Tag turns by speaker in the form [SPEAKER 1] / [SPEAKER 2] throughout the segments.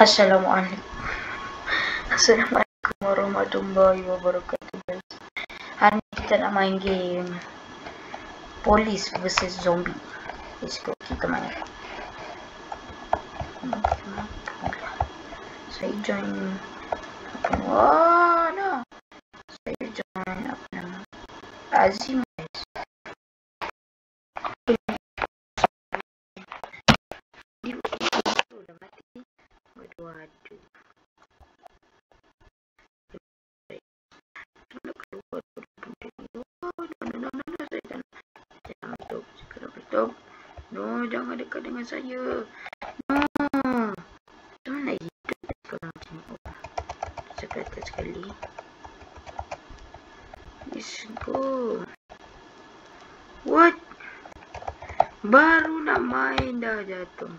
[SPEAKER 1] Assalamualaikum. Assalamualaikum warahmatullahi wabarakatuh guys. Hari ni kita nak main game Police versus Zombie. Let's go, kita main. Saya join saya join apa nama Azim guys. Udah mati. Waduh. No, jangan dekat dengan saya. No. Macam mana hidup sekarang macam ni? Saya kata sekali. Let's go. What? Baru nak main dah jatuh.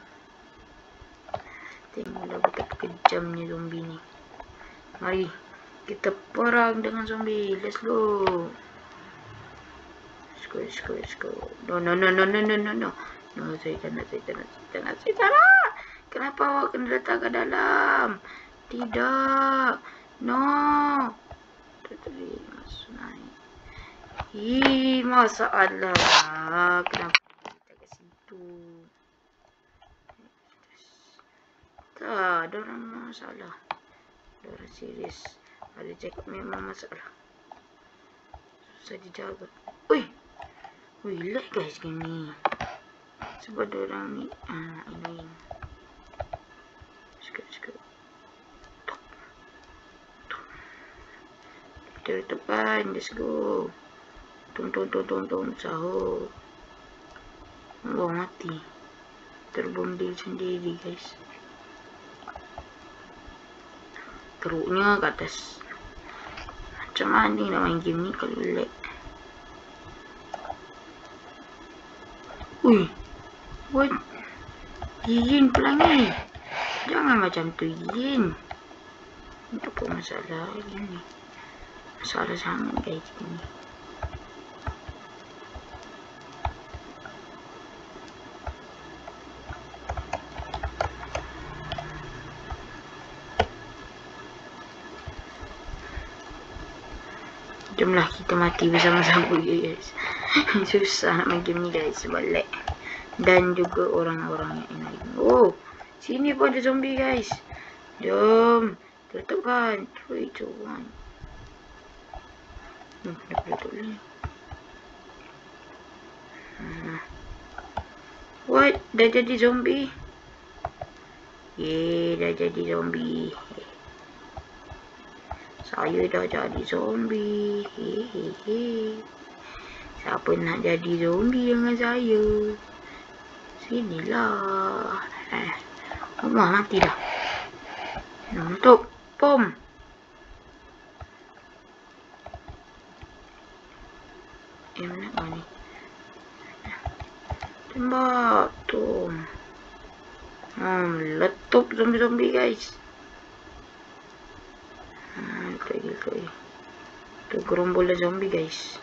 [SPEAKER 1] Tengoklah betapa kejamnya zombie ni. Mari kita perang dengan zombie. Let's go. Let's go. No. No, saya tak nak. Kenapa awak kena datang ke dalam? Tidak. No. Tadi masuk naik. Masalah. Kenapa kita ke situ? Tak, ada orang masalah. Ada orang serius. Ada cakap memang masalah. Susah dijaga. Ui, lag guys gini. Sebab ada orang ni ini. Sekejap. Kita depan, let's go. Tung sahur. Wah, mati. Terbombil sendiri guys. Teruknya ke atas. Macam mana nak main game ni kalau lag? Ui, what? Yin pelangi. Jangan macam tu Yin. Apa masalah ini? Masalah sangat guys ini. Jomlah kita mati bersama-sama guys. Susah nak main game ni guys sebab lag. Dan juga orang-orang yang lain. Oh, sini pun ada zombie guys. Jom, letupkan. 3, 2, 1. Letup ni. What? Dah jadi zombie? Dah jadi zombie. Saya dah jadi zombie. Siapa nak jadi zombie dengan saya? Sinilah. Rumah mati dah. Untuk bom. Mana kau ni? Tembak tu. Letup zombie-zombie guys. Tu gerombolan zombie guys.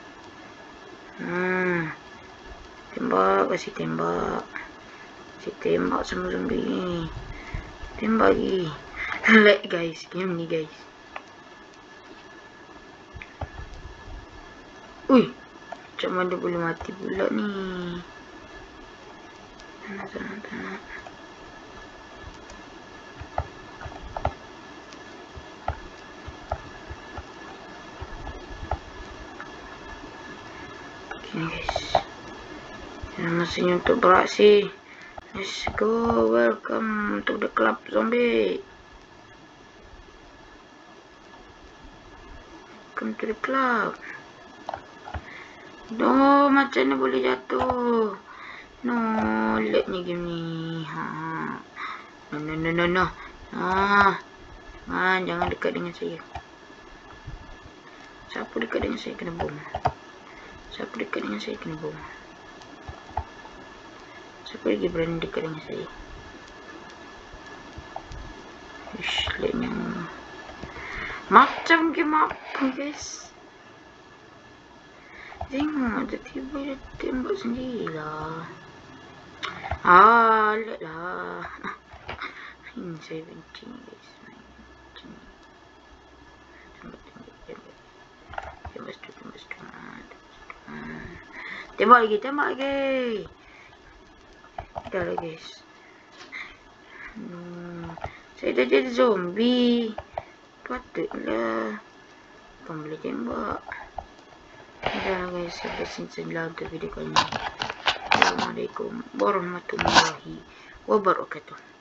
[SPEAKER 1] Tembak, kasih tembak. Tembak sama zombie ni. Tembak lagi. Lag guys, game ni guys. Ui, macam mana boleh mati pula ni? Tak. Okay guys, masanya untuk beraksi. Let's go, welcome to the club zombie. Welcome to the club. No, macam ni boleh jatuh. No, lagnya game ni. No. Jangan dekat dengan saya. Siapa dekat dengan saya kena bom. Siapa lagi berani dekat dengan saya? Lagnya macam game apa guys? Tengok, tiba-tiba dia tembak sendirilah. Lag lah. 17 guys. 19. Tembak lagi. Dah lah guys. Saya dah jadi zombie. Patutlah kau boleh tembak. Dah lah guys, sampai sini lah untuk video kali ini. Assalamualaikum warahmatullahi wabarakatuh.